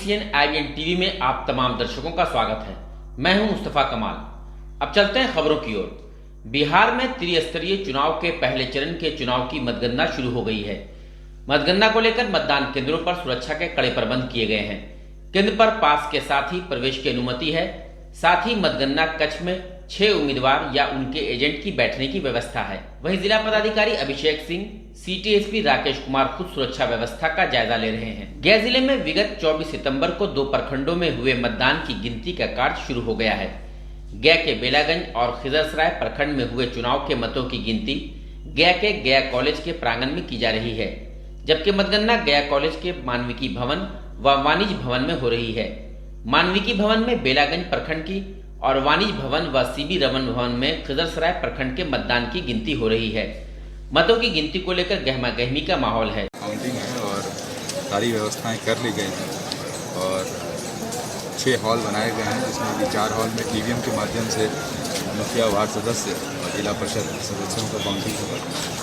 ABCN IBN TV में आप तमाम दर्शकों का स्वागत है। मैं हूं मुस्तफा कमाल। अब चलते हैं खबरों की ओर। बिहार में त्रिस्तरीय चुनाव के पहले चरण के चुनाव की मतगणना शुरू हो गई है। मतगणना को लेकर मतदान केंद्रों पर सुरक्षा के कड़े प्रबंध किए गए हैं। केंद्र पर पास के साथ ही प्रवेश की अनुमति है। साथ ही मतगणना कक्ष में 6 उम्मीदवार या उनके एजेंट की बैठने की व्यवस्था है। वहीं जिला पदाधिकारी अभिषेक सिंह, सिटी एसपी राकेश कुमार खुद सुरक्षा व्यवस्था का जायजा ले रहे हैं। गया जिले में विगत 24 सितंबर को 2 प्रखंडों में हुए मतदान की गिनती का कार्य शुरू हो गया है। गया के बेलागंज और खिजरसराय प्रखंड में हुए चुनाव के मतों की गिनती गया के गया कॉलेज के प्रांगण में की जा रही है, जबकि मतगणना गया कॉलेज के मानविकी भवन व वाणिज्य भवन में हो रही है। मानविकी भवन में बेलागंज प्रखंड की और वाणिज्य भवन व सीबी रमन भवन में खिजरसराय प्रखंड के मतदान की गिनती हो रही है। मतों की गिनती को लेकर गहमा गहमी का माहौल है। काउंटिंग है और सारी व्यवस्थाएं कर ली गई हैं और 6 हॉल बनाए गए हैं, जिसमें कि 4 हॉल में ईवीएम के माध्यम से मुखिया, वार्ड सदस्य और जिला परिषद सदस्यों का काउंटिंग होगा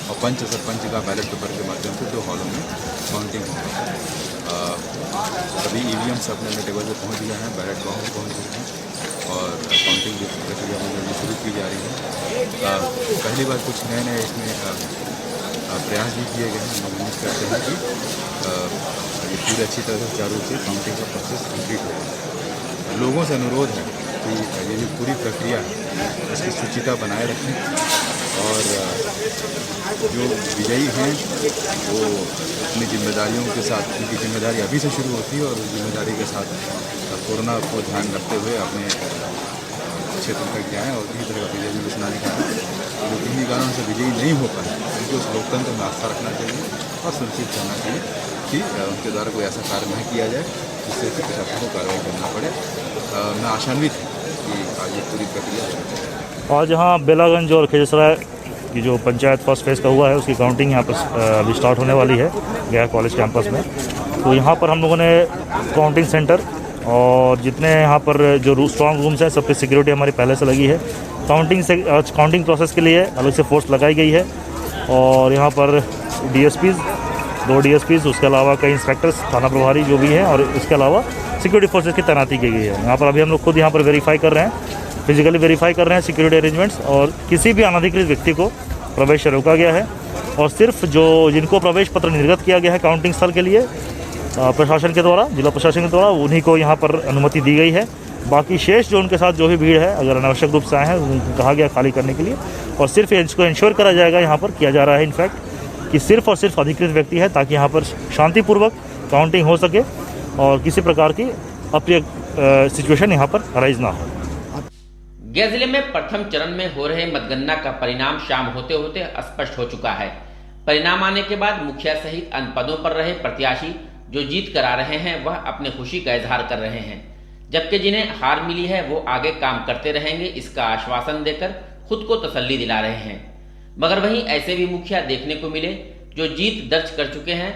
और पंच सरपंच का बैलेट पेपर के माध्यम से 2 हॉलों में काउंटिंग होगा। अभी ईवीएम से अपने टेबल पर पहुँच गए हैं, बैलेट बाउंड पहुँच गए हैं और काउंटिंग की प्रक्रिया शुरू की जा रही है। पहली बार कुछ नए इसमें प्रयास भी किए गए हैं। हम उम्मीद करते हैं कि ये पूरी अच्छी तरह से चालू से काउंटिंग का प्रोसेस कंप्लीट होगा। लोगों से अनुरोध है कि ये जो पूरी प्रक्रिया है उसकी शुचिता बनाए रखें और जो विजयी हैं वो अपनी जिम्मेदारियों के साथ, उनकी जिम्मेदारी अभी से शुरू होती है और उस जिम्मेदारी के साथ कोरोना को ध्यान रखते हुए अपने क्षेत्र तक जाएँ और किसी तरह का विजय जुलूस ना निकालें। जो किन्हीं कारण से विजयी नहीं हो पाए उनको उस लोकतंत्र में आस्था रखना चाहिए और सुनिश्चित करना चाहिए कि उनके द्वारा कोई ऐसा कार्य नहीं किया जाए जिससे कि प्रशासन को कार्रवाई करना पड़े। मैं आशान्वित हूँ कि आज ये पूरी प्रक्रिया और जहाँ बेलागंज और खिजरसराय की जो पंचायत फर्स्ट फेज़ का हुआ है उसकी काउंटिंग यहाँ पर अभी स्टार्ट होने वाली है गया कॉलेज कैंपस में। तो यहाँ पर हम लोगों ने काउंटिंग सेंटर और जितने यहाँ पर जो स्ट्रॉन्ग रूम्स हैं सब पे सिक्योरिटी हमारी पहले से लगी है। काउंटिंग प्रोसेस के लिए अलग से फोर्स लगाई गई है और यहाँ पर DSPs, 2 DSPs, उसके अलावा कई इंस्पेक्टर्स, थाना प्रभारी जो भी हैं और इसके अलावा सिक्योरिटी फोर्सेस की तैनाती की गई है। यहाँ पर अभी हम लोग खुद यहाँ पर वेरीफाई कर रहे हैं, फिजिकली वेरीफाई कर रहे हैं सिक्योरिटी अरेंजमेंट्स और किसी भी अनधिकृत व्यक्ति को प्रवेश रोका गया है और सिर्फ जिनको प्रवेश पत्र निर्गत किया गया है काउंटिंग स्थल के लिए प्रशासन के द्वारा, जिला प्रशासन के द्वारा, उन्हीं को यहाँ पर अनुमति दी गई है। बाकी शेष जो उनके साथ जो भी भीड़ है अगर अनावश्यक रूप से आए हैं उनको कहा गया खाली करने के लिए और सिर्फ इसको इंश्योर करा जाएगा, यहाँ पर किया जा रहा है इनफैक्ट कि सिर्फ और सिर्फ अधिकृत व्यक्ति है ताकि यहाँ पर शांतिपूर्वक काउंटिंग हो सके और किसी प्रकार की अप्रिय सिचुएशन यहाँ पर अराइज ना हो। गया जिले में प्रथम चरण में हो रहे मतगणना का परिणाम शाम होते होते स्पष्ट हो चुका है। परिणाम आने के बाद मुखिया सहित अन्य पदों पर रहे प्रत्याशी जो जीत कर आ रहे हैं वह अपने खुशी का इजहार कर रहे हैं, जबकि जिन्हें हार मिली है वो आगे काम करते रहेंगे इसका आश्वासन देकर खुद को तसल्ली दिला रहे हैं। मगर वहीं ऐसे भी मुखिया देखने को मिले जो जीत दर्ज कर चुके हैं,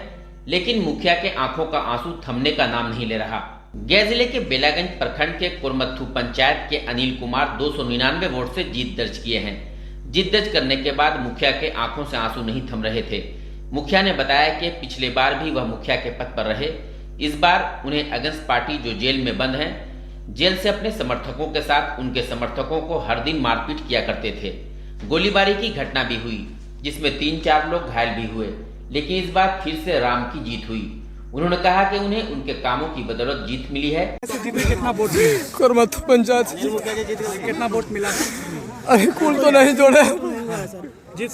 लेकिन मुखिया के आंखों का आंसू थमने का नाम नहीं ले रहा। गया जिले के बेलागंज प्रखंड के कुरमत्थू पंचायत के अनिल कुमार 299 वोट से जीत दर्ज किए हैं। जीत दर्ज करने के बाद मुखिया के आंखों से आंसू नहीं थम रहे थे। मुखिया ने बताया कि पिछले बार भी वह मुखिया के पद पर रहे। इस बार उन्हें अगेंस्ट पार्टी जो जेल में बंद हैं, जेल से अपने समर्थकों के साथ उनके समर्थकों को हर दिन मारपीट किया करते थे। गोलीबारी की घटना भी हुई जिसमें 3-4 लोग घायल भी हुए, लेकिन इस बार फिर से राम की जीत हुई। उन्होंने कहा कि उन्हें उनके कामों की बदौलत जीत मिली है। कितना वोट कुरमत्थू पंचायत कितना वोट मिला? अभी कुल तो नहीं जोड़े, जीत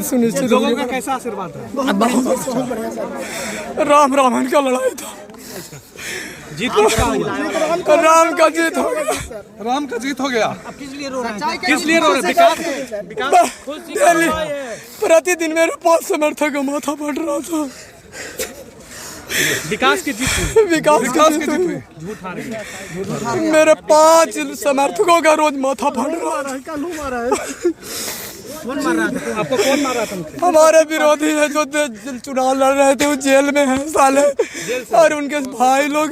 सुनिश्चित। लोगों का कैसा आशीर्वाद है? राम रावण का लड़ाई था, जीत किसका? राम का जीत हो गया। राम का जीत हो गया। अब किस लिए रो रहे हैं? किस लिए रो रहे हैं? विकास प्रतिदिन मेरे 5 समर्थक का माथा फट रहा था। विकास की जीत हुई। विकास की जीत हुई। झूठ आ रही है। मेरे 5 समर्थकों का रोज माथा फट रहा है। कौन मार रहा था आपको? कौन मार रहा था? हमारे विरोधी है जो चुनाव लड़ रहे थे, वो जेल में हैं साले, और उनके भाई लोग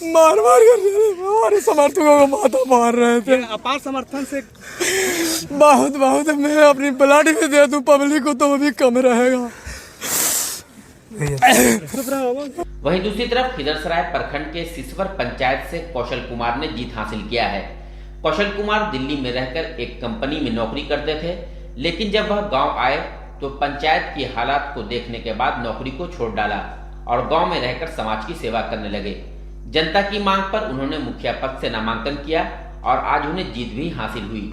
मार कर हमारे समर्थकों को माथा मार रहे थे। अपार समर्थन से बहुत मैं अपनी ब्लड भी दे दूं पब्लिक को तो वो भी कम रहेगा। वहीं दूसरी तरफ खिजरसराय प्रखंड के सिसवर पंचायत से कौशल कुमार ने जीत हासिल किया है। कौशल कुमार दिल्ली में रहकर एक कंपनी में नौकरी करते थे, लेकिन जब वह गांव आए तो पंचायत की हालात को देखने के बाद नौकरी को छोड़ डाला और गांव में रहकर समाज की सेवा करने लगे। जनता की मांग पर उन्होंने मुखिया पद से नामांकन किया और आज उन्हें जीत भी हासिल हुई।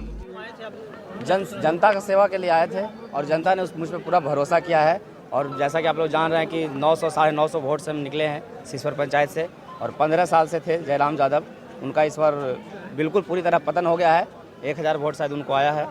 जनता का सेवा के लिए आए थे और जनता ने मुझ पर पूरा भरोसा किया है। और जैसा कि आप लोग जान रहे हैं कि 900 साढ़े 900 वोट से हम निकले हैं सिसवर पंचायत से, और 15 साल से थे जयराम यादव, उनका इस बार बिल्कुल पूरी तरह पतन हो गया है। 1000 वोट शायद उनको आया है।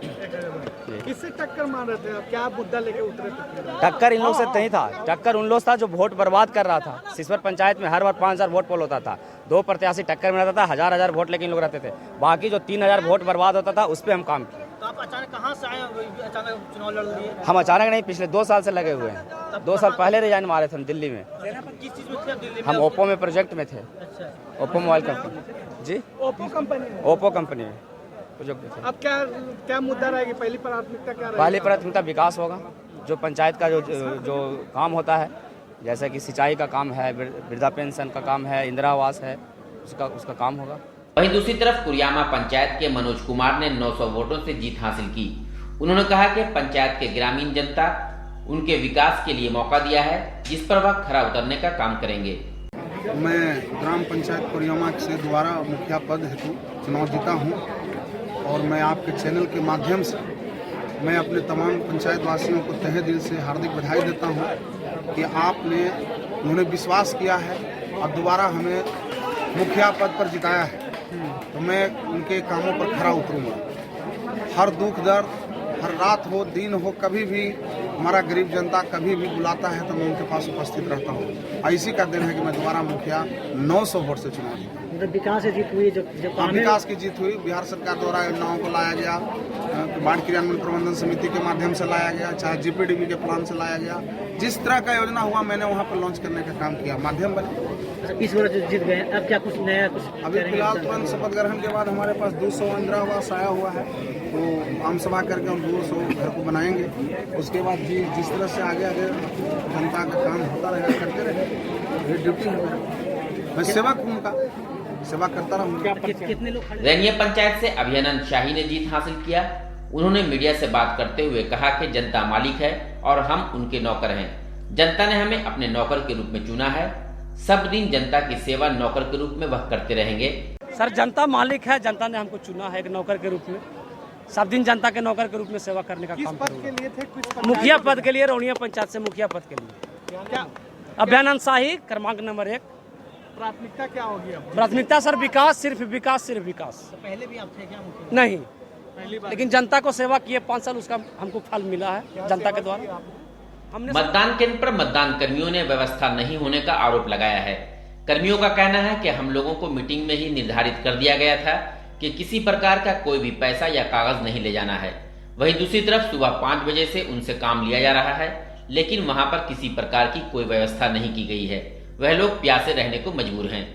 किससे टक्कर मार रहे थे? क्या मुद्दा लेके उतरे थे? टक्कर इन लोग से नहीं था, टक्कर उन लोग था जो वोट बर्बाद कर रहा था। सिसवर पंचायत में हर बार 5000 वोट पोल होता था, 2 प्रत्याशी टक्कर में रहता था, हजार वोट लेकिन लोग रहते थे। बाकी जो 3000 वोट बर्बाद होता था उस पर हम काम किए। तो आप अचानक कहाँ से आए? अचानक चुनाव लड़ लिए? हम अचानक नहीं, पिछले 2 साल से लगे हुए हैं। 2 साल पहले रिजाइन मारे थे हम दिल्ली में। किस चीज में थे दिल्ली में? हम ओप्पो में प्रोजेक्ट में थे। अच्छा, ओप्पो मोबाइल कंपनी। जी, ओप्पो कंपनी में। ओप्पो कंपनी में प्रोजेक्ट में थे। अब क्या मुद्दा रहेगी? पहली प्राथमिकता क्या रहेगी? पहली प्राथमिकता विकास होगा। जो पंचायत का जो काम होता है, जैसे कि सिंचाई का काम है, वृद्धा पेंशन का काम है, इंदिरा आवास है, उसका काम होगा। वहीं दूसरी तरफ कुरियामा पंचायत के मनोज कुमार ने 900 वोटों से जीत हासिल की। उन्होंने कहा कि पंचायत के ग्रामीण जनता उनके विकास के लिए मौका दिया है, जिस पर वह खरा उतरने का काम करेंगे। मैं ग्राम पंचायत कुरियामा से दोबारा मुखिया पद हेतु चुनाव जीता हूं और मैं आपके चैनल के माध्यम से मैं अपने तमाम पंचायत वासियों को तहे दिल से हार्दिक बधाई देता हूं कि उन्होंने विश्वास किया है और दोबारा हमें मुखिया पद पर जिताया है। तो मैं उनके कामों पर खरा उतरूंगा। हर दुख दर्द, हर रात हो दिन हो, कभी भी हमारा गरीब जनता कभी भी बुलाता है तो मैं उनके पास उपस्थित रहता हूँ। इसी का दिन है कि मैं दोबारा मुखिया 900 वोट से चुनाव जीता। विकास से जीत हुई, जब विकास की जीत हुई। बिहार सरकार द्वारा योजनाओं को लाया गया, बाढ़ क्रियान्वयन प्रबंधन समिति के माध्यम से लाया गया, चाहे जीपीडीबी के प्लान से लाया गया। जिस तरह का योजना हुआ मैंने वहाँ पर लॉन्च करने का काम किया, माध्यम बने। इस बार जीत गए, अब क्या कुछ नया अभी फिलहाल तुरंत शपथ ग्रहण के बाद हमारे पास 200 इंदिरा आवास आया हुआ है, तो आम सभा करके हम 200 घर को बनाएंगे। उसके बाद जिस तरह से आगे जनता का काम होता रहेगा करते रहेंगे। ड्यूटी है, मैं सेवक हूँ, उनका सेवा करता रहूँगा। कितने लोग? रैनिया पंचायत से अभिनंदन शाही ने जीत हासिल किया। उन्होंने मीडिया से बात करते हुए कहा कि जनता मालिक है और हम उनके नौकर हैं। जनता ने हमें अपने नौकर के रूप में चुना है। सब दिन जनता की सेवा नौकर के रूप में वह करते रहेंगे। सर, जनता मालिक है, जनता ने हमको चुना है एक नौकर के रूप में। सब दिन जनता के नौकर के रूप में सेवा करने का काम पद के लिए थे? कुछ मुखिया पद के लिए, रौनिया पंचायत से मुखिया पद के लिए। क्या अभिनंदन शाही, क्रमांक नंबर 1। प्राथमिकता क्या होगी अब? प्राथमिकता सर विकास, सिर्फ विकास। पहले भी आप थे क्या मुखिया? नहीं, लेकिन जनता को सेवा किए 5 साल, उसका हमको फल मिला है जनता के द्वारा। मतदान केंद्र पर मतदान कर्मियों ने व्यवस्था नहीं होने का आरोप लगाया है। कर्मियों का कहना है कि हम लोगों को मीटिंग में ही निर्धारित कर दिया गया था कि किसी प्रकार का कोई भी पैसा या कागज नहीं ले जाना है। वहीं दूसरी तरफ सुबह 5 बजे से उनसे काम लिया जा रहा है, लेकिन वहां पर किसी प्रकार की कोई व्यवस्था नहीं की गई है। वह लोग प्यासे रहने को मजबूर हैं।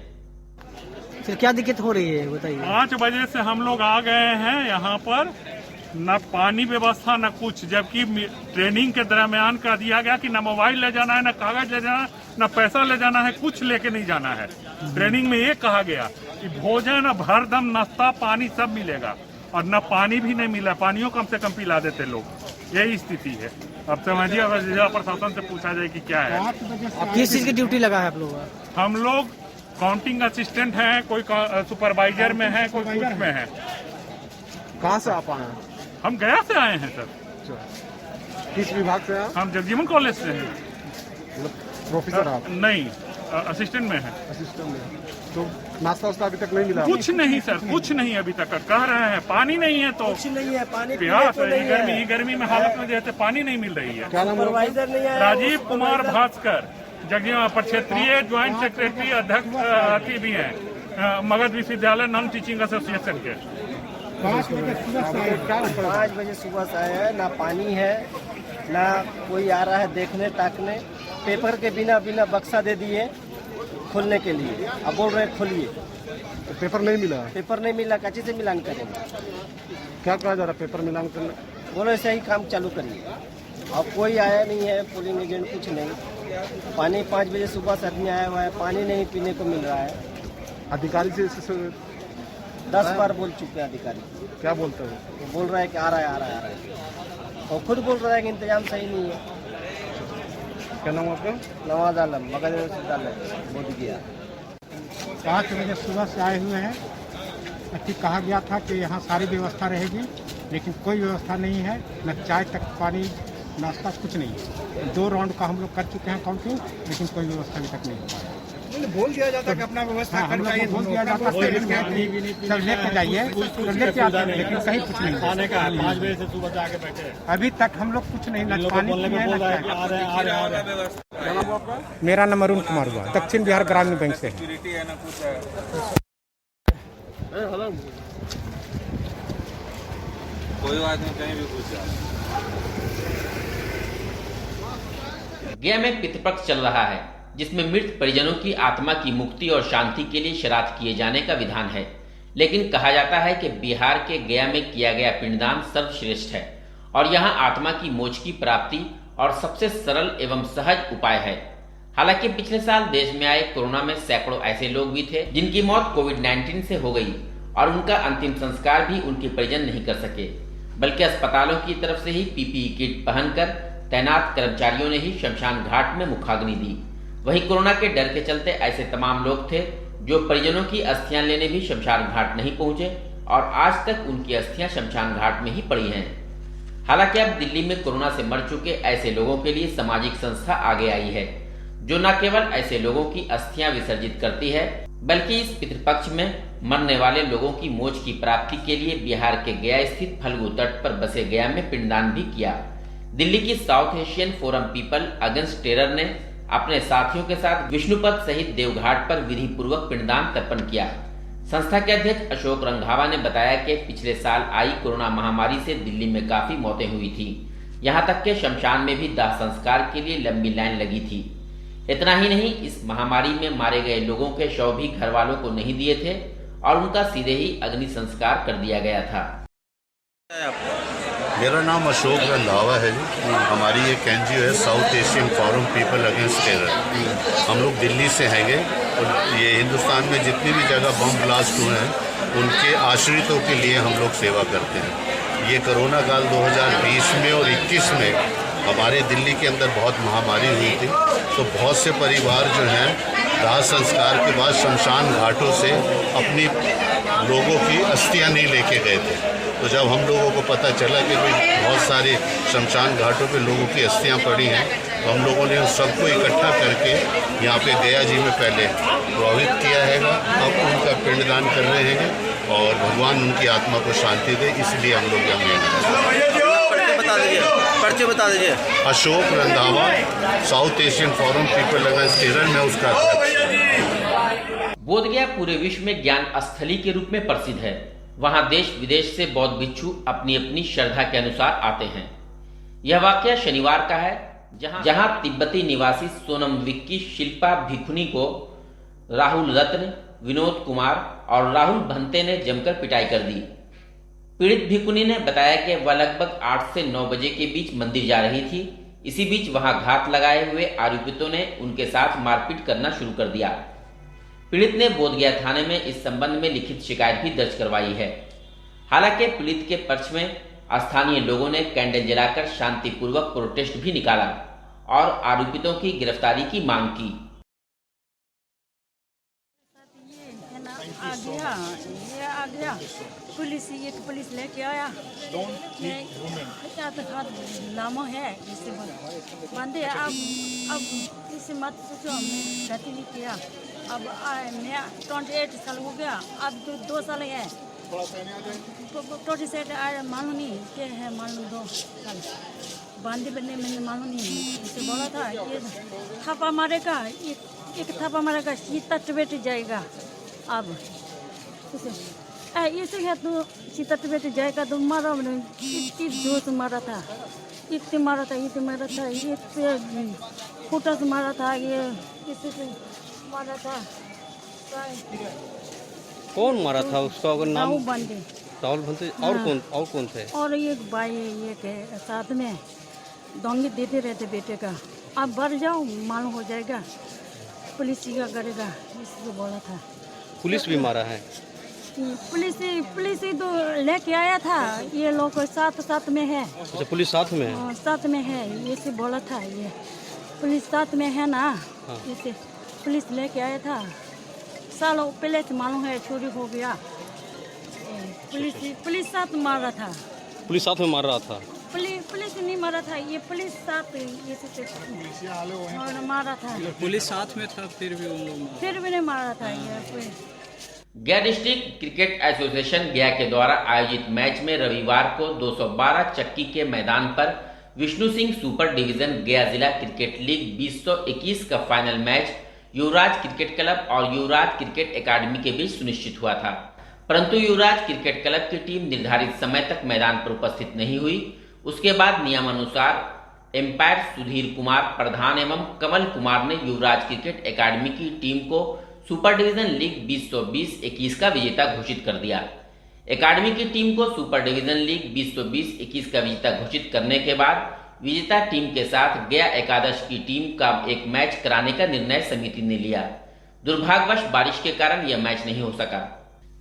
फिर क्या दिक्कत हो रही है बताइए? 5 बजे से हम लोग आ गए हैं यहाँ पर, न पानी व्यवस्था न कुछ, जबकि ट्रेनिंग के दरमियान कह दिया गया कि न मोबाइल ले जाना है, न कागज ले जाना है, न पैसा ले जाना है, कुछ लेके नहीं जाना है। ट्रेनिंग में ये कहा गया कि भोजन, भरदम नाश्ता, पानी सब मिलेगा, और न पानी भी नहीं मिला। पानियों कम से कम पिला देते लोग। यही स्थिति है। अब समझिए, अगर जिला प्रशासन से पूछा जाए कि क्या है। अब किस चीज की ड्यूटी लगा है आप लोग? हम लोग काउंटिंग असिस्टेंट हैं, कोई सुपरवाइजर में है, कोई कुछ में है। कहाँ से आप आए हैं? हम गया से आए हैं सर। किस विभाग से आप? हम जगजीवन कॉलेज से हैं। प्रोफेसर आप? नहीं, असिस्टेंट में है। असिस्टेंट में। तो नाश्ता वास्ता अभी तक नहीं मिला? कुछ नहीं सर, कुछ नहीं अभी तक। कह रहे हैं पानी नहीं है, तो कुछ नहीं है, पानी प्यास है। गर्मी में हालत में जैसे पानी नहीं मिल रही है। क्या नाम है? राजीव कुमार भास्कर, जगजीवन क्षेत्रीय ज्वाइंट सेक्रेटरी, अध्यक्ष भी हैं मगध विश्वविद्यालय नॉन टीचिंग एसोसिएशन के। 5 बजे सुबह से आए हैं, ना पानी है, ना कोई आ रहा है देखने ताकने। पेपर के बिना बक्सा दे दिए खोलने के लिए, अब बोल रहे हैं खोलिए। तो पेपर नहीं मिला? पेपर नहीं मिला, कच्ची से मिलान करेंगे? क्या कहा जा रहा है पेपर मिलान करने? बोलो ऐसे ही काम चालू करिए। अब कोई आया नहीं है, पोलिंग एजेंट कुछ नहीं। पानी 5 बजे सुबह से आदमी आया हुआ है, पानी नहीं पीने को मिल रहा है। अधिकारी से 10 बार बोल चुके हैं अधिकारी। क्या बोलते हो? वो बोल रहा है कि आ रहा है, आ रहा है, आ रहा है, और खुद बोल रहा है कि इंतजाम सही नहीं है। क्या नाम आपका? नवाज आलम, मगध विश्वविद्यालय, बोध गया। 5 बजे सुबह से आए हुए हैं। कि कहा गया था कि यहाँ सारी व्यवस्था रहेगी, लेकिन कोई व्यवस्था नहीं है, न चाय तक, पानी, नाश्ता, कुछ नहीं है। 2 राउंड का हम लोग कर चुके हैं काउंटिंग, लेकिन कोई व्यवस्था अभी तक नहीं हो पाया। बोल दिया जाता कि अपना व्यवस्था हम लोग को बोल दिया जाता सब लेके जाइए, तो लेके आते हैं, लेकिन कहीं कुछ नहीं है। 5 बजे से सुबह से आके बैठे हैं। अभी तक हम लोग कुछ नहीं, न पानी पिए, न चाय। आ रहे हैं। मेरा नाम अरुण कुमार हुआ, दक्षिण बिहार ग्रामीण बैंक से है। कोई बात नहीं, कहीं भी पूछ जाओ। गया में पितृपक्ष चल रहा है, जिसमें मृत परिजनों की आत्मा की मुक्ति और शांति के लिए श्राद्ध किए जाने का विधान है। लेकिन कहा जाता है कि बिहार के गया में किया गया पिंडदान सर्वश्रेष्ठ है और यहाँ आत्मा की मोक्ष की प्राप्ति और सबसे सरल एवं सहज उपाय है। हालांकि पिछले साल देश में आए कोरोना में सैकड़ों ऐसे लोग भी थे जिनकी मौत कोविड-19 से हो गई और उनका अंतिम संस्कार भी उनके परिजन नहीं कर सके, बल्कि अस्पतालों की तरफ से ही पीपीई किट पहनकर तैनात कर्मचारियों ने ही शमशान घाट में मुखाग्नि दी। वहीं कोरोना के डर के चलते ऐसे तमाम लोग थे जो परिजनों की अस्थियां लेने भी शमशान घाट नहीं पहुंचे और आज तक उनकी अस्थियां शमशान घाट में ही पड़ी हैं। हालांकि अब दिल्ली में कोरोना से मर चुके ऐसे लोगों के लिए सामाजिक संस्था आगे आई है, जो न केवल ऐसे लोगों की अस्थियां विसर्जित करती है, बल्कि इस पितृपक्ष में मरने वाले लोगों की मोक्ष की प्राप्ति के लिए बिहार के गया स्थित फल्गु तट पर बसे गया में पिंडदान भी किया। दिल्ली की south Asian forum people against terror ने अपने साथियों के साथ विष्णुपद सहित देवघाट पर विधि पूर्वक पिंडदान तर्पण किया। संस्था के अध्यक्ष अशोक रंधावा ने बताया कि पिछले साल आई कोरोना महामारी से दिल्ली में काफी मौतें हुई थी। यहाँ तक के शमशान में भी दाह संस्कार के लिए लंबी लाइन लगी थी। इतना ही नहीं, इस महामारी में मारे गए लोगों के शव भी घर वालों को नहीं दिए थे और उनका सीधे ही अग्नि संस्कार कर दिया गया था। मेरा नाम अशोक रंधावा है जी। हमारी एक एनजीओ है south Asian forum people against terror. हम लोग दिल्ली से हैंगे और ये हिंदुस्तान में जितनी भी जगह बम ब्लास्ट हुए हैं उनके आश्रितों के लिए हम लोग सेवा करते हैं। ये कोरोना काल 2020 में और 21 में हमारे दिल्ली के अंदर बहुत महामारी हुई थी, तो बहुत से परिवार जो हैं दाह संस्कार के बाद शमशान घाटों से अपनी लोगों की अस्थियां नहीं लेके गए थे। तो जब हम लोगों को पता चला कि भाई बहुत सारे शमशान घाटों पे लोगों की अस्थियां पड़ी हैं, तो हम लोगों ने उन सबको इकट्ठा करके यहाँ पे गया जी में पहले प्रभावित किया है। अब उनका पिंडदान कर रहे हैं और भगवान उनकी आत्मा को शांति दे, इसलिए हम लोग यहाँ परिचय बता दीजिए। Ashok Randhawa, south Asian forum people against terror में उसका अध्यक्ष। बोधगया पूरे विश्व में ज्ञान स्थली के रूप में प्रसिद्ध है। वहां देश विदेश से बौद्ध भिक्षु अपनी अपनी श्रद्धा के अनुसार आते हैं। यह वाकया शनिवार का है, जहां तिब्बती निवासी सोनम विक्की शिल्पा भिखुनी को राहुल रत्न, विनोद कुमार और राहुल भंते ने जमकर पिटाई कर दी। पीड़ित भिखुनी ने बताया कि वह लगभग 8 से 9 बजे के बीच मंदिर जा रही थी। इसी बीच वहां घात लगाए हुए आरोपितों ने उनके साथ मारपीट करना शुरू कर दिया। पीड़ित ने बोधगया थाने में इस संबंध में लिखित शिकायत भी दर्ज करवाई है। हालांकि पीड़ित के पक्ष में स्थानीय लोगों ने कैंडल जलाकर शांतिपूर्वक प्रोटेस्ट भी निकाला और आरोपितों की गिरफ्तारी की मांग की। आ गया पुलिस लेके आया। लामो है इससे बंदे। अब इसे मत सोचो, हमने गलती नहीं किया। अब मैं 28 साल हो गया, अब 2 साल है। 27 मालूम नहीं क्या है, मालूम 2 साल बांधे बनने मैंने मालूम नहीं। इसे बोला था ये थापा मारेगा, एक थापा मारेगा, सीता बैठ जाएगा। अब ऐसे है तो सीता बैठ जाएगा तो मारा, इतनी जोर से मारा था, इतने मारा था, इतने फूटा से मारा था, ये इतने से मारा था। कौन मारा था उसका अगर नाम? राहुल भंते। राहुल भंते। और कौन थे? और एक भाई एक है साथ में, दौंगी देते रहते बेटे का, आप बढ़ जाओ मालूम हो जाएगा, पुलिस का करेगा, इसलिए बोला था। पुलिस भी मारा है? पुलिस ही तो लेके आया था, ये लोग साथ में है। अच्छा, पुलिस साथ में है? साथ में है, ये से बोला था, ये पुलिस साथ में है ना। हाँ। इसे पुलिस लेके आया था, सालों पहले से मालूम है चोरी हो गया। पुलिस साथ मार रहा था। पुलिस साथ में मार रहा था? पुलिस नहीं मारा था, ये पुलिस साथ और मारा था। पुलिस साथ में था फिर भी नहीं मारा था ये। गया डिस्ट्रिक्ट क्रिकेट एसोसिएशन गया के द्वारा आयोजित मैच में रविवार को 212 चक्की के मैदान पर विष्णु सिंह सुपर डिवीजन गया जिला क्रिकेट लीग 2021 का फाइनल मैच युवराज क्रिकेट क्लब और युवराज क्रिकेट एकेडमी के बीच सुनिश्चित हुआ था, परंतु युवराज क्रिकेट क्लब की टीम निर्धारित समय तक मैदान पर उपस्थित नहीं हुई। उसके बाद नियमानुसार एम्पायर सुधीर कुमार प्रधान एवं कमल कुमार ने युवराज क्रिकेट एकेडमी की टीम को सुपर डिवीजन लीग 2020-21 का विजेता घोषित कर दिया। एकेडमी की टीम को सुपर डिवीजन लीग 2020-21 का विजेता घोषित करने के बाद विजेता टीम के साथ गया एकादश की टीम का एक मैच कराने का निर्णय समिति ने लिया। दुर्भाग्यवश बारिश के कारण यह मैच नहीं हो सका।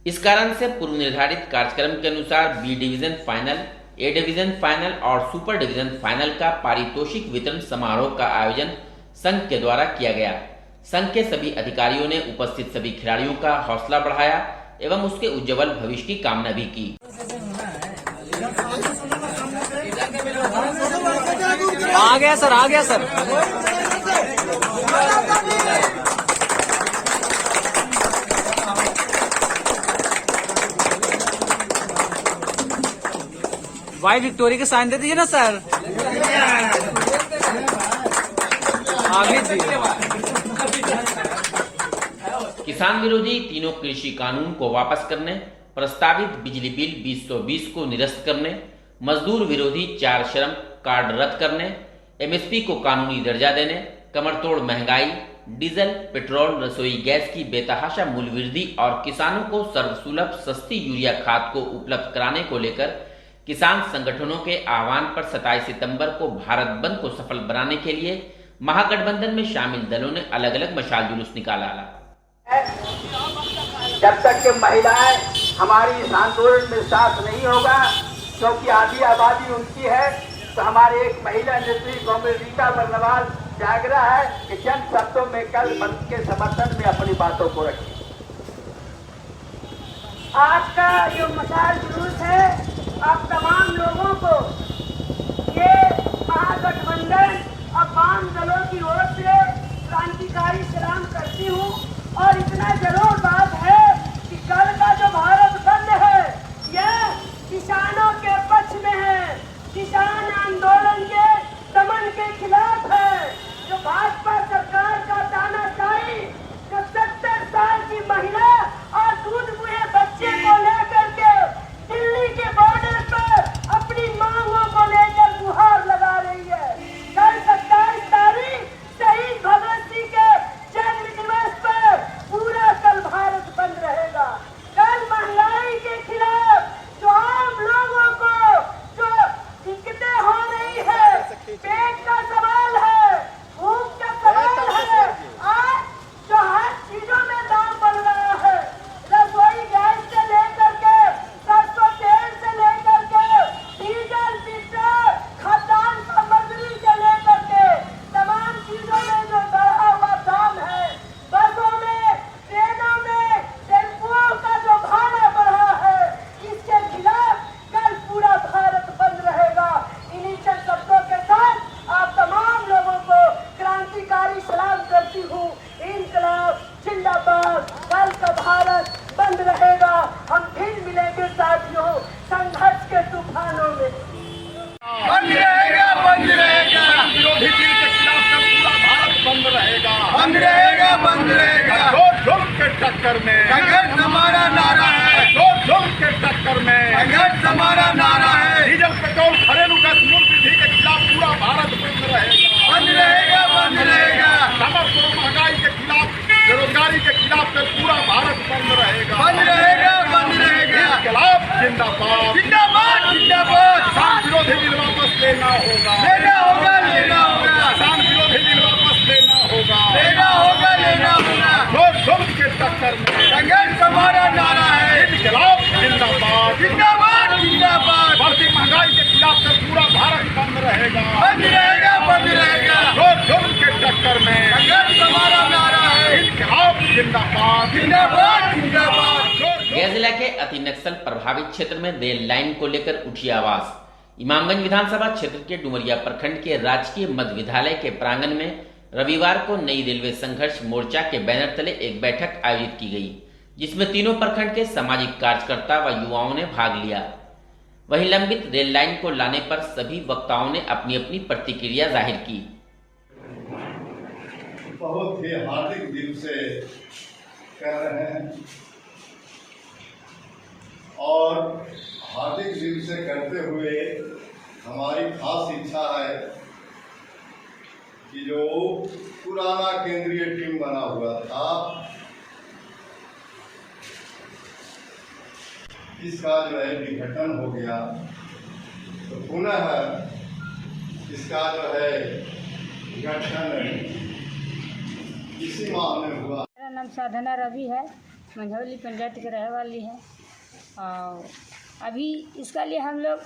इस कारण से पूर्व निर्धारित कार्यक्रम के अनुसार B division final, A division final और सुपर डिवीजन फाइनल का पारितोषिक वितरण समारोह का आयोजन संघ के द्वारा किया गया। संघ के सभी अधिकारियों ने उपस्थित सभी खिलाड़ियों का हौसला बढ़ाया एवं उसके उज्जवल भविष्य की कामना भी की। आ गया सर। भाई विक्टोरी के साइन दे दीजिए ना सर। किसान विरोधी तीनों कृषि कानून को वापस करने, प्रस्तावित बिजली बिल 2020 को निरस्त करने, मजदूर विरोधी 4 श्रम कार्ड रद्द करने, एमएसपी को कानूनी दर्जा देने, कमरतोड़ महंगाई, डीजल, पेट्रोल, रसोई गैस की बेतहाशा मूल्य वृद्धि और किसानों को सर्वसुलभ सस्ती यूरिया खाद को उपलब्ध कराने को लेकर किसान संगठनों के आह्वान पर 27 सितंबर को भारत बंद को सफल बनाने के लिए महागठबंधन में शामिल दलों ने अलग अलग मशाल जुलूस निकाला। जब तक कि महिलाएं हमारी इस आंदोलन में साथ नहीं होगा, क्योंकि आधी आबादी उनकी है, तो हमारे एक महिला नेत्री कॉमरेड रीता बर्नवाल जाग रहा है कि चंद शब्दों में कल बंद के समर्थन में अपनी बातों को रखिए। आज का जो मशाल जुलूस है, आप तमाम लोगों को ये महागठबंधन और वाम दलों की ओर से क्रांतिकारी सलाम करती हूँ। और इतना जरूर बात है कि कल का जो भारत बंद है यह किसानों के पक्ष में है, किसान आंदोलन के दमन के खिलाफ है। जो भाजपा सरकार का तानाशाही, जो 70 साल की महिला और दूध बुढ़े बच्चे को लेकर के दिल्ली के बॉर्डर पर अपनी मांगों को लेकर गुहार लगा रही है। कल 27 तारीख शहीद भगत सिंह के जन्म दिवस पर पूरा कल भारत बंद रहेगा। कल महंगाई के खिलाफ जो आम लोगों को जो दिक्कतें हो रही है, पेट का सवाल है, भूख का सवाल है, आज जो हर चीजों में दाम बढ़ रहा है, रसोई गैस से लेकर के सरसों तेल से लेकर के डीजल, पेट्रोल, खाद्यान्न सामग्री से लेकर के तमाम चीजों में जो बढ़ा हुआ दाम है, बसों में, ट्रेनों में, टेम्पुओं का जो भाड़ा बढ़ा है, इसके खिलाफ कल पूरा भारत बंद रहेगा। इन्हीं चंद शब्दों के साथ आप तमाम लोगों को क्रांतिकारी सलाम करती हूँ। इनकलाब जिंदाबाद। कल का भारत बंद रहेगा। हम फिर मिलेंगे साथियों संघर्ष के तूफानों में। बंद रहेगा, बंद रहेगा। विरोधी बिल के खिलाफ कल पूरा भारत बंद रहेगा, बंद रहेगा, बंद रहेगा। जोर के टक्कर में संघर्ष हमारा नारा है, जोर के टक्कर में संघर्ष हमारा नारा है। डीजल, पेट्रोल, घरेलू गैस मूल्य वृद्धि के खिलाफ पूरा भारत बंद रहेगा, बंद रहेगा, बंद रहेगा। कमरतोड़ महंगाई के खिलाफ, बेरोजगारी के खिलाफ कल पूरा भारत बंद रहेगा, बंद रहेगा, बंद रहेगा। जिंदाबाद, जिंदाबाद, जिंदाबाद। किसान विरोधी बिल वापस लेना होगा, लेना होगा। हमारा नारा है, इनकलाब जिंदाबाद जिंदाबाद जिंदाबाद। बढ़ती महंगाई के खिलाफ तो पूरा भारत बंद रहेगा, बंद रहेगा, बंद रहेगा। जुल्म के टक्कर में हमारा नारा है, इनकलाब जिंदाबाद जिंदाबाद जिंदाबाद। गया जिला के अति नक्सल प्रभावित क्षेत्र में रेल लाइन को लेकर उठी आवाज। इमामगंज विधानसभा क्षेत्र के डुमरिया प्रखंड के राजकीय मध्य विद्यालय के प्रांगण में रविवार को नई रेलवे संघर्ष मोर्चा के बैनर तले एक बैठक आयोजित की गई, जिसमें तीनों प्रखंड के सामाजिक कार्यकर्ता व युवाओं ने भाग लिया। वहीं लंबित रेल लाइन को लाने पर सभी वक्ताओं ने अपनी अपनी प्रतिक्रिया जाहिर की। बहुत ही हार्दिक दिल से कर रहे हैं और हार्दिक दिल से करते हुए हमारी खास इच्छा है कि जो पुराना केंद्रीय टीम बना हुआ था, इसका जो है विघटन हो गया, तो पुनः इसका जो है गठन इसी माह में हुआ। मेरा नाम साधना रवि है, मंझौली पंचायत के रहने वाली है। और अभी इसका लिए हम लोग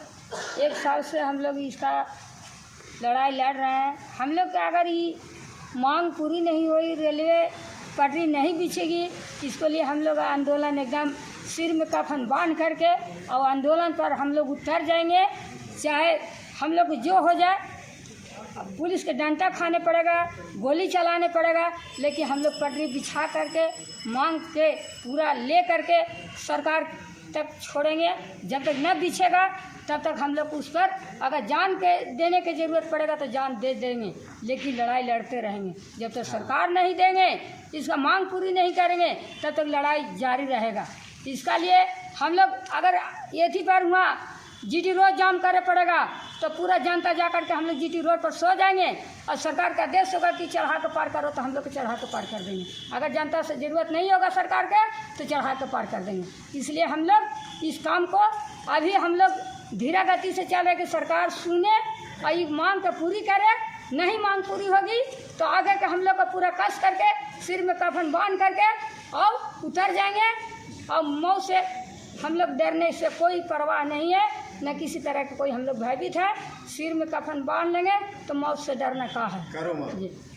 1 साल से हम लोग इसका लड़ाई लड़ रहे हैं। हम लोग का अगर ये मांग पूरी नहीं हुई, रेलवे पटरी नहीं बिछेगी, इसके लिए हम लोग आंदोलन एकदम सिर में कफन बांध करके और आंदोलन पर हम लोग उतर जाएंगे, चाहे हम लोग जो हो जाए। पुलिस के डंडा खाने पड़ेगा, गोली चलाने पड़ेगा, लेकिन हम लोग पटरी बिछा करके मांग के पूरा ले करके सरकार तक छोड़ेंगे। जब तक न बिछेगा तब तक हम लोग उस पर अगर जान के देने की ज़रूरत पड़ेगा तो जान दे देंगे, लेकिन लड़ाई लड़ते रहेंगे। जब तक सरकार नहीं देंगे, इसका मांग पूरी नहीं करेंगे, तब तक लड़ाई जारी रहेगा। इसका लिए हम लोग अगर एथी पर हुआ जीटी रोड जाम करे पड़ेगा तो पूरा जनता जा कर के हम लोग जीटी रोड पर सो जाएंगे और सरकार का आदेश होगा कि चढ़ा के पार करो तो हम लोग चढ़ा के पार कर देंगे। अगर जनता से ज़रूरत नहीं होगा सरकार के तो चढ़ा के पार कर देंगे। इसलिए हम लोग इस काम को अभी हम लोग धीरा गति से चले कि सरकार सुने और ये मांग को पूरी करे। नहीं मांग पूरी होगी तो आगे के हम लोग को पूरा कस करके सिर में कफन बांध करके और उतर जाएंगे। और मौत से हम लोग डरने से कोई परवाह नहीं है, न किसी तरह के कोई हम लोग भयभीत है। सिर में कफन बांध लेंगे तो मौत से डरना का है।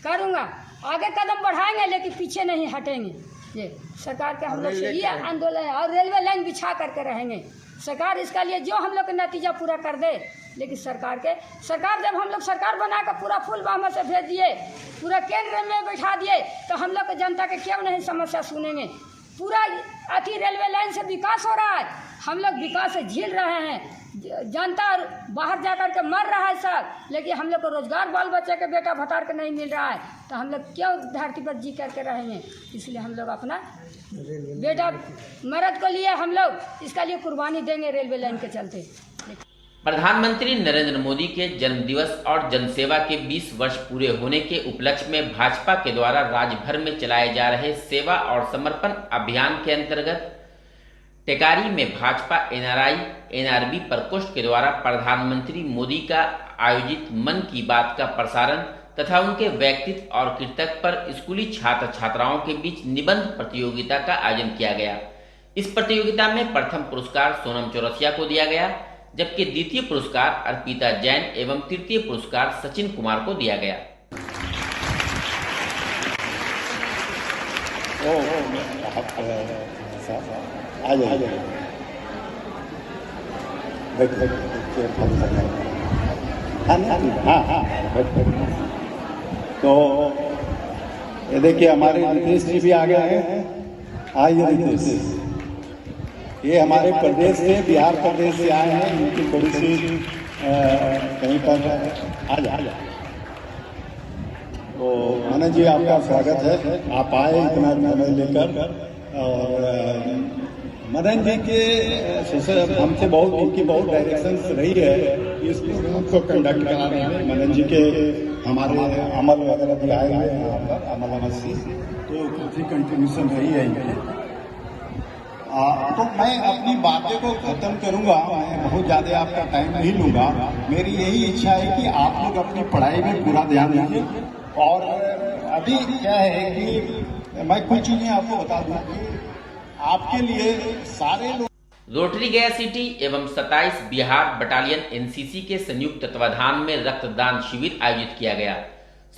करूँगा आगे कदम बढ़ाएंगे, लेकिन पीछे नहीं हटेंगे। ये सरकार के हम लोग से ये आंदोलन है और रेलवे लाइन बिछा करके रहेंगे। सरकार इसका लिए जो हम लोग का नतीजा पूरा कर दे, लेकिन सरकार जब हम लोग सरकार बना कर पूरा फूल बाहर से भेज दिए, पूरा केंद्र में बैठा दिए, तो हम लोग जनता के क्यों नहीं समस्या सुनेंगे। पूरा अति रेलवे लाइन से विकास हो रहा है, हम लोग विकास से झील रहे हैं। जनता बाहर जाकर के मर रहा है सब, लेकिन हम लोग को रोजगार बाल बच्चे के बेटा भतार के नहीं मिल रहा है, तो हम लोग क्यों धरती पर जी करके रहेंगे। इसलिए हम लोग अपना बेटा मर्द को लिए हम लोग इसका लिए कुर्बानी देंगे रेलवे लाइन के चलते। प्रधानमंत्री नरेंद्र मोदी के जन्मदिवस और जनसेवा के 20 वर्ष पूरे होने के उपलक्ष्य में भाजपा के द्वारा राज्य भर में चलाए जा रहे सेवा और समर्पण अभियान के अंतर्गत टेकारी में भाजपा एनआरआई एनआरबी प्रकोष्ठ के द्वारा प्रधानमंत्री मोदी का आयोजित मन की बात का प्रसारण तथा उनके व्यक्तित्व और कृतज्ञता पर स्कूली छात्र छात्राओं के बीच निबंध प्रतियोगिता का आयोजन किया गया। इस प्रतियोगिता में प्रथम पुरस्कार सोनम चौरसिया को दिया गया, जबकि द्वितीय पुरस्कार अर्पिता जैन एवं तृतीय पुरस्कार सचिन कुमार को दिया गया। तो ये देखिए हमारे नीतीश जी भी आ गए हैं। आइए नीतीश, ये हमारे प्रदेश से बिहार प्रदेश से आए हैं, इनकी थोड़ी सी कहीं पर आ जा। तो मनन जी आपका स्वागत है, आप आए इतना समय लेकर। और मनन जी के हमसे बहुत इनकी बहुत डायरेक्शन रही है इस प्रोग्राम को कंडक्ट कराने में। मनन जी के हमारे अमल वगैरह भी आए हुए हैं यहाँ पर, अमल से तो काफ़ी कंट्रीब्यूशन रही है इनकी। तो मैं अपनी बातें को खत्म करूंगा, मैं बहुत ज़्यादा आपका टाइम नहीं लूंगा। मेरी यही इच्छा है कि आप लोग अपनी पढ़ाई में पूरा ध्यान दीजिए। और अभी क्या है कि मैं कुछ चीज़ें आपको बता दूँ कि आपके लिए सारे लोग। रोटरी गया सिटी एवं 27 बिहार बटालियन एनसीसी के संयुक्त तत्वाधान में रक्तदान शिविर आयोजित किया गया।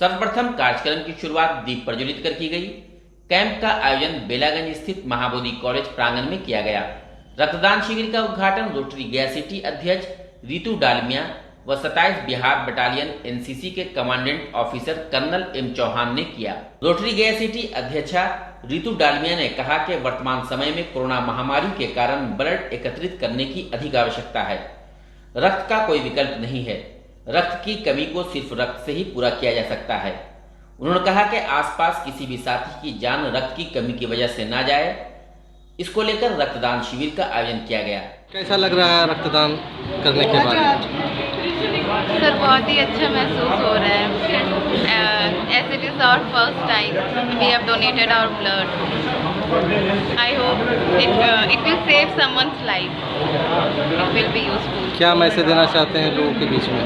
सर्वप्रथम कार्यक्रम की शुरुआत दीप प्रज्वलित कर की गई। कैंप का आयोजन बेलागंज स्थित महाबोधि कॉलेज प्रांगण में किया गया। रक्तदान शिविर का उद्घाटन रोटरी गया सिटी अध्यक्ष रितु डालमिया व 27 बिहार बटालियन एनसीसी के commandant officer colonel M Chauhan ने किया। रोटरी गया सिटी अध्यक्षा रितु डालमिया ने कहा कि वर्तमान समय में कोरोना महामारी के कारण ब्लड एकत्रित करने की अधिक आवश्यकता है। रक्त का कोई विकल्प नहीं है। रक्त की कमी को सिर्फ रक्त से ही पूरा किया जा सकता है। उन्होंने कहा कि आसपास किसी भी साथी की जान रक्त की कमी की वजह से ना जाए, इसको लेकर रक्तदान शिविर का आयोजन किया गया। कैसा लग रहा है रक्तदान करने के बाद? सर बहुत ही अच्छा महसूस हो रहा है। As it is our first time we have donated our blood. I hope it will save someone's life. It will be useful. क्या मैसेज देना चाहते हैं लोगों के बीच में?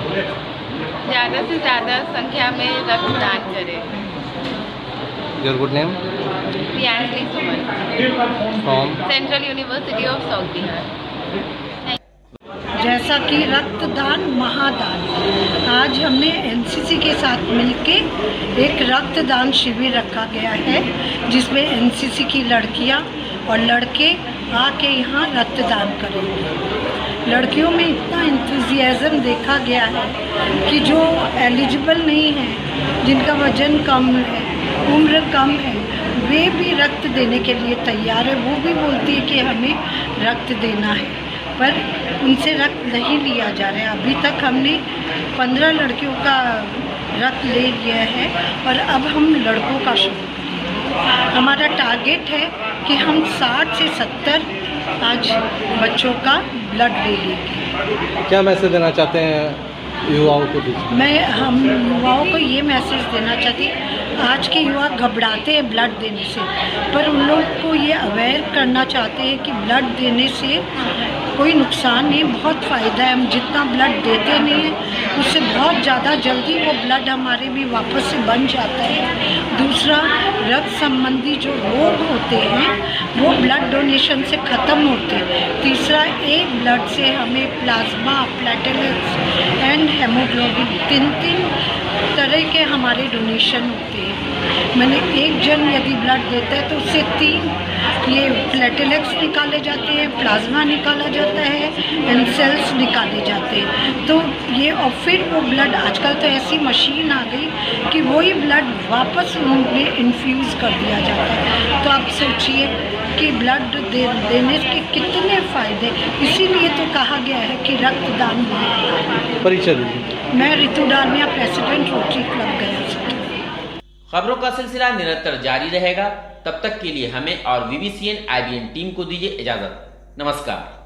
ज़्यादा से ज़्यादा संख्या में रक्तदान करें। Your good name? Priyanjali Suman from central university of south Bihar. जैसा कि रक्तदान महादान, आज हमने एनसीसी के साथ मिलके एक रक्तदान शिविर रखा गया है, जिसमें एनसीसी की लड़कियां और लड़के आके यहाँ रक्तदान करेंगे। लड़कियों में इतना इंथुजियाज़म देखा गया है कि जो एलिजिबल नहीं है, जिनका वजन कम है, उम्र कम है, वे भी रक्त देने के लिए तैयार है। वो भी बोलती है कि हमें रक्त देना है, पर उनसे रक्त नहीं लिया जा रहा है। अभी तक हमने 15 लड़कियों का रक्त ले लिया है और अब हम लड़कों का शुरू करेंगे। हमारा टारगेट है कि हम 60 से 70 आज बच्चों का ब्लड ले लेंगे। क्या मैसेज देना चाहते हैं युवाओं को? हम युवाओं को ये मैसेज देना चाहती हूँ, आज के युवा घबराते हैं ब्लड देने से, पर उन लोगों को ये अवेयर करना चाहते हैं कि ब्लड देने से कोई नुकसान नहीं, बहुत फ़ायदा है। हम जितना ब्लड देते नहीं हैं, उससे बहुत ज़्यादा जल्दी वो ब्लड हमारे भी वापस से बन जाता है। दूसरा, रक्त संबंधी जो रोग होते हैं वो ब्लड डोनेशन से ख़त्म होते हैं। तीसरा, एक ब्लड से हमें प्लाज्मा, प्लेटलेट्स एंड हेमोग्लोबिन 3 तरह के हमारे डोनेशन होते हैं। मैंने एक जन यदि ब्लड देता है तो उससे 3 ये प्लेटलेट्स निकाले जाते हैं, प्लाज्मा निकाला जाता है एंड सेल्स निकाले जाते हैं। तो ये और फिर वो ब्लड, आजकल तो ऐसी मशीन आ गई कि वही ब्लड वापस उनमें इन्फ्यूज़ कर दिया जाता है। तो आप सोचिए कि ब्लड देने के कितने फ़ायदे। इसीलिए तो कहा गया है कि रक्तदान महादान। परिचय दीजिए। मैं Ritu Dalmiya, president Rotary club Gaya city. खबरों का सिलसिला निरंतर जारी रहेगा। तब तक के लिए हमें और VBCN IBN टीम को दीजिए इजाजत। नमस्कार।